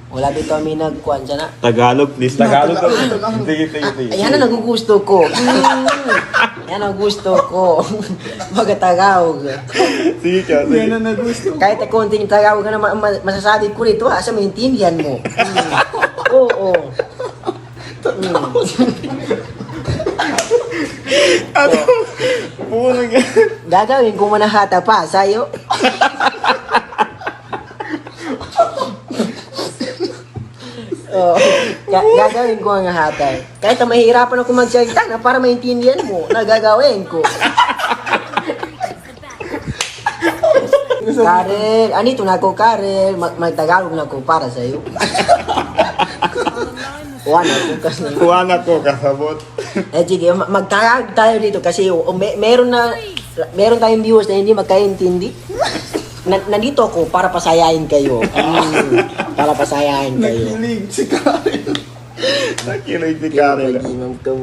Wala dito kami nagkuhan siya na. Tagalog, please. Tagalog. Sige. Ayan ang nagugusto ko. Yan ang gusto ko. Magatagawag. Sige ka, sige. Yan ang nagusto. Kahit konting Tagalog ka na masasabi ko rito, asa maintindihan mo. Oo. Puno ka. Gagawin ko manahata pa sa'yo. Gagawin ko ang hatay. Kahit na mahirapan ako magsalita na para maintindihan mo, nagagawin ko. Karel, anito na ako, Karel. Magtagalog na ako para sa'yo. Kuha na ko, kasabot. Sige, magtagalog tayo dito kasi meron tayong viewers na hindi magkaintindi. Nandito ako para pasayahin kayo. Para pasayahin kayo. Nakilig si Karen. Nakilig si Karen. Imam to.